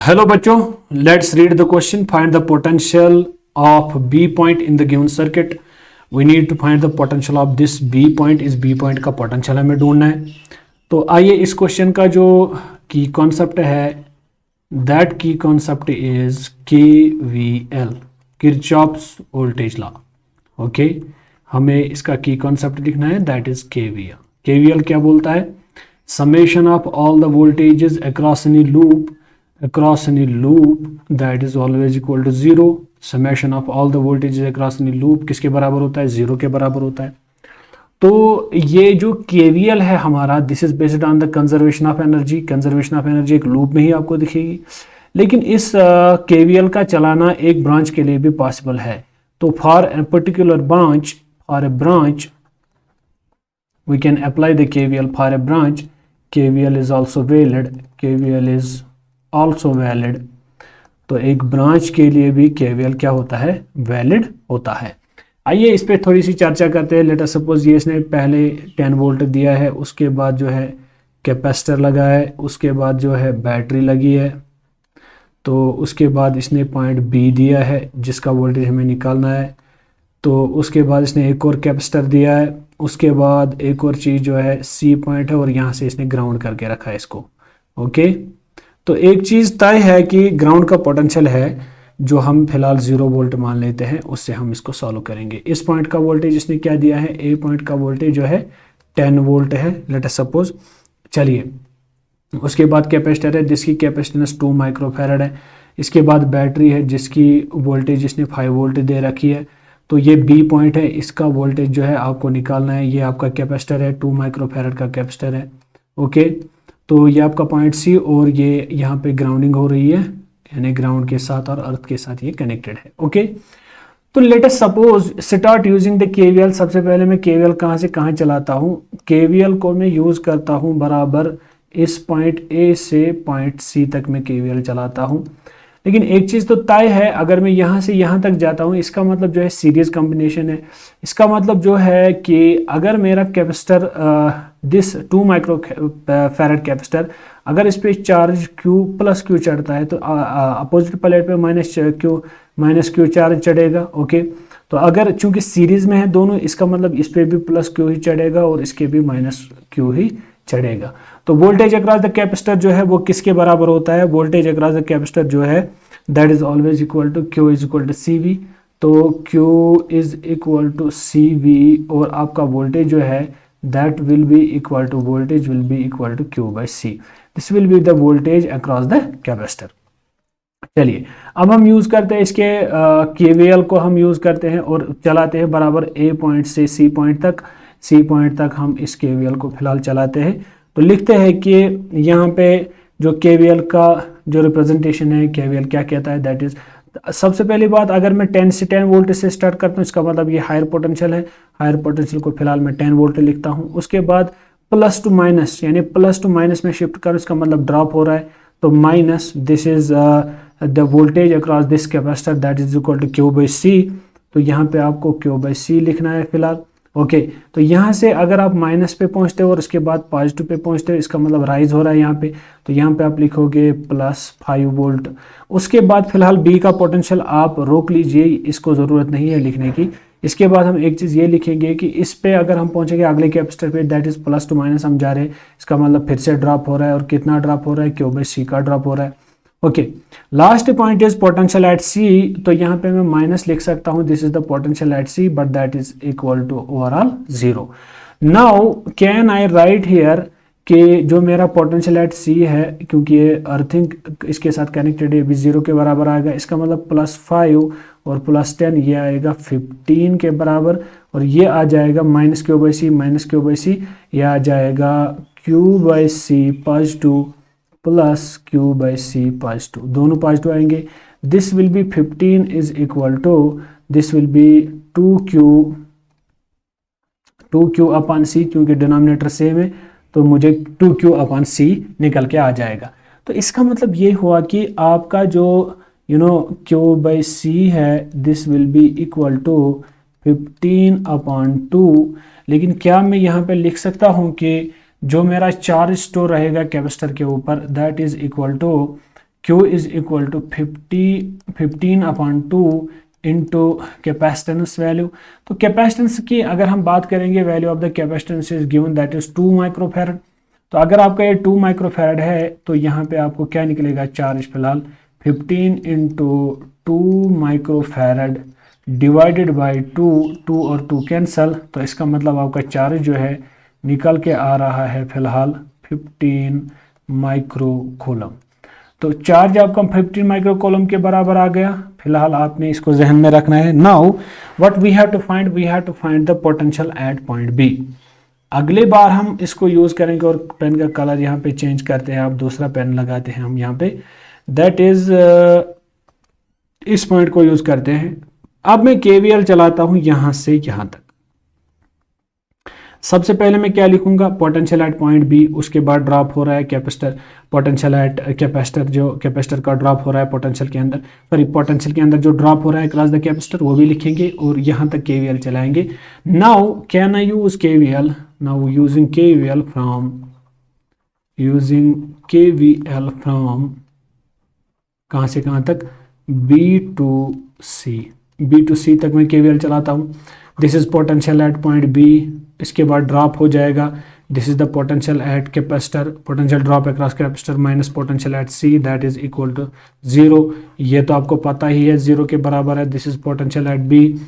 Hello बच्चों, let's read the question. Find the potential of B point in the given circuit. We need to find the potential of this B point. इस B point का potential हमें ढूंढना है. तो आइए इस question का जो की कॉन्सेप्ट है, दैट की concept is KVL, Kirchhoff's voltage law. Okay, हमें इसका की कॉन्सेप्ट लिखना है, दैट इज KVL. KVL क्या बोलता है? Summation of all the voltages across any loop that is always equal to 0. summation of all the voltages across any loop किसके बराबर होता है? 0 के बराबर होता है. तो ये जो KVL है हमारा, this is based on the conservation of energy. Conservation of energy एक लूप में ही आपको दिखेगी, लेकिन इस KVL का चलाना एक ब्रांच के लिए भी पॉसिबल है. तो for a particular branch, for a branch we can apply the KVL for a branch. KVL is also valid. KVL is also valid. तो एक ब्रांच के लिए भी KVL क्या होता है? वैलिड होता है. आइए इस पे थोड़ी सी चर्चा करते हैं. लेट अस सपोज ये इसने पहले 10 वोल्ट दिया है, उसके बाद जो है कैपेसिटर लगा है, उसके बाद जो है बैटरी लगी है, तो उसके बाद इसने पॉइंट B दिया है जिसका वोल्टेज हमें निकालना है. तो उसके बाद इसने एक और कैपेसिटर दिया है, उसके बाद एक और चीज़ जो है C पॉइंट है, और यहाँ से इसने ग्राउंड करके रखा है इसको. ओके, तो एक चीज़ तय है कि ग्राउंड का पोटेंशियल है जो हम फिलहाल 0 वोल्ट मान लेते हैं, उससे हम इसको सॉल्व करेंगे. इस पॉइंट का वोल्टेज इसने क्या दिया है? A पॉइंट का वोल्टेज जो है 10 वोल्ट है, लेट अस सपोज. चलिए, उसके बाद कैपेसिटर है जिसकी कैपेसिटेंस 2 माइक्रोफैरड है. इसके बाद बैटरी है जिसकी वोल्टेज इसने 5 वोल्ट दे रखी है. तो ये B पॉइंट है, इसका वोल्टेज जो है आपको निकालना है. ये आपका कैपेसिटर है, 2 माइक्रोफैरड का कैपेसिटर है. ओके, तो ये आपका पॉइंट C, और ये यहाँ पे ग्राउंडिंग हो रही है, यानी ग्राउंड के साथ और अर्थ के साथ ये कनेक्टेड है. ओके, तो let us suppose start using the KVL. सबसे पहले मैं KVL कहाँ से कहाँ चलाता हूँ? KVL को मैं यूज करता हूँ बराबर इस पॉइंट A से पॉइंट C तक मैं KVL चलाता हूँ. लेकिन एक चीज़ तो तय है, अगर मैं यहाँ से यहाँ तक जाता हूँ, इसका मतलब जो है सीरीज कॉम्बिनेशन है. इसका मतलब जो है कि अगर मेरा कैपेसिटर दिस 2 माइक्रोफैरड कैपेसिटर, अगर इस पे चार्ज Q प्लस Q चढ़ता है तो अपोजिट प्लेट पे माइनस Q चार्ज चढ़ेगा. ओके, तो अगर चूंकि सीरीज में है दोनों, इसका मतलब इस पे भी प्लस Q ही चढ़ेगा और इसके भी माइनस Q ही चढ़ेगा. तो वोल्टेज अक्रॉस द कैपेसिटर जो है वो किसके बराबर होता है? वोल्टेज अक्रॉस द कैपेसिटर जो है that is always equal to Q is equal to CV. तो Q is equal to CV, और आपका वोल्टेज जो है that will be equal to voltage will be equal to Q by C. This will be the voltage across the capacitor. चलिए, अब हम use करते हैं इसके KVL को हम यूज करते हैं और चलाते हैं बराबर A पॉइंट से C पॉइंट तक. C पॉइंट तक हम इस KVL को फिलहाल चलाते हैं. तो लिखते हैं कि यहाँ पे जो KVL का जो रिप्रेजेंटेशन है, KVL क्या कहता है? दैट इज, सबसे पहली बात, अगर मैं 10 से 10 वोल्ट से स्टार्ट करता हूँ, इसका मतलब ये हायर पोटेंशियल है. हायर पोटेंशियल को फिलहाल मैं 10 वोल्ट लिखता हूँ. उसके बाद प्लस टू माइनस, यानी प्लस टू माइनस में शिफ्ट कर, इसका मतलब ड्रॉप हो रहा है. तो minus, this is the voltage across this capacitor that is equal to Q by C. तो यहाँ पे आपको Q बाई C लिखना है फिलहाल. ओके, तो यहाँ से अगर आप माइनस पे पहुँचते हो और उसके बाद पॉजिटिव पे पहुँचते हो, इसका मतलब राइज हो रहा है यहाँ पे. तो यहाँ पे आप लिखोगे प्लस 5 वोल्ट. उसके बाद फिलहाल B का पोटेंशियल आप रोक लीजिए, इसको ज़रूरत नहीं है लिखने की. इसके बाद हम एक चीज़ ये लिखेंगे कि इस पे अगर हम पहुँचेंगे अगले कैपेसिटर पे, that is plus two minus हम जा रहे हैं, इसका मतलब फिर से ड्रॉप हो रहा है. और कितना ड्रॉप हो रहा है? Q बाई C का ड्रॉप हो रहा है. Okay, last point is potential at C. तो यहाँ पे मैं माइनस लिख सकता हूँ, this is the potential at C, but that is equal to overall 0. Now can I write here कि जो मेरा पोटेंशियल एट C है, क्योंकि ये अर्थिंग इसके साथ कनेक्टेड है, भी 0 के बराबर आएगा. इसका मतलब प्लस 5 और प्लस 10, ये आएगा 15 के बराबर, और ये आ जाएगा माइनस Q बाई C, ये आ जाएगा Q by C positive plus Q by C positive, दोनों पॉजिटिव आएंगे. This will be 15 is equal to, this will be 2Q upon C, क्योंकि डिनोमिनेटर सेम है तो मुझे 2Q अपॉन C निकल के आ जाएगा. तो इसका मतलब ये हुआ कि आपका जो Q बाई C है, this will be equal to 15 upon 2. लेकिन क्या मैं यहाँ पे लिख सकता हूँ कि जो मेरा चार्ज स्टोर रहेगा कैपेसिटर के ऊपर, that is equal to Q is equal to 15/2 into capacitance value. तो कैपेसिटेंस की अगर हम बात करेंगे, value of the capacitance is given that is 2 microfarad. तो अगर आपका ये 2 माइक्रोफैरड है तो यहाँ पे आपको क्या निकलेगा चार्ज, फिलहाल 15 इंटू 2 माइक्रोफैरड डिवाइडेड बाई 2 और 2 कैंसल। तो इसका मतलब आपका चार्ज जो है निकल के आ रहा है फिलहाल 15 माइक्रो कूलम। तो चार्ज आपका 15 माइक्रो कूलम के बराबर आ गया। फिलहाल आपने इसको जहन में रखना है। Now what we have to find the potential at point B. अगले बार हम इसको यूज करेंगे और पेन का कलर यहाँ पे चेंज करते हैं, आप दूसरा पेन लगाते हैं हम यहाँ पे, दैट इज इस पॉइंट को यूज करते हैं। अब मैं केवीएल चलाता हूं यहां से यहां तक। सबसे पहले मैं क्या लिखूंगा, पोटेंशियल एट पॉइंट बी, उसके बाद ड्रॉप हो रहा है कैपेसिटर, पोटेंशियल एट कैपेसिटर, जो कैपेसिटर का ड्रॉप हो रहा है पोटेंशियल के अंदर, सॉरी पोटेंशियल के अंदर जो ड्रॉप हो रहा है क्रॉस द कैपेसिटर, वो भी लिखेंगे और यहां तक केवीएल चलाएंगे। Now can I use KVL, now using KVL from कहां से कहां तक, बी टू सी तक मैं केवीएल चलाता हूं। This is potential at point B, इसके बाद ड्रॉप हो जाएगा, this is the potential at capacitor, potential drop across capacitor minus potential at C that is equal to 0। ये तो आपको पता ही है 0 के बराबर है। This is potential at B.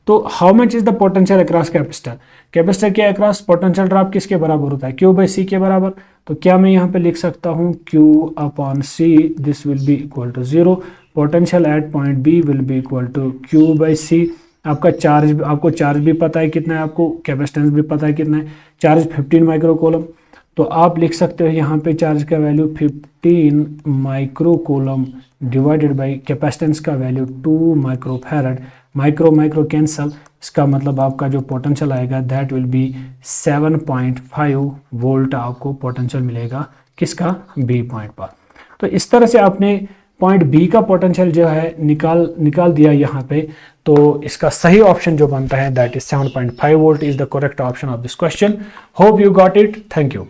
तो how much is the potential across capacitor, capacitor के अक्रॉस पोटेंशियल ड्रॉप किसके बराबर होता है, Q बाई सी के बराबर। तो क्या मैं यहाँ पे लिख सकता हूँ Q upon C, this will be equal to 0, potential at point B will be equal to Q by C. आपका चार्ज, आपको चार्ज भी पता है कितना है, आपको कैपेसिटेंस भी पता है कितना है, चार्ज 15 माइक्रो कूलम। तो आप लिख सकते हो यहाँ पे चार्ज का value 15 micro coulomb divided by capacitance का वैल्यू 2 माइक्रोफैरड, माइक्रो कैंसल, इसका मतलब आपका जो पोटेंशियल आएगा दैट विल बी 7.5 वोल्ट आपको पोटेंशियल मिलेगा किसका, बी पॉइंट पर। तो इस तरह से आपने पॉइंट बी का पोटेंशियल जो है निकाल दिया यहाँ पे। तो इसका सही ऑप्शन जो बनता है that is 7.5 volt is the correct option of this question. Hope you got it, thank you.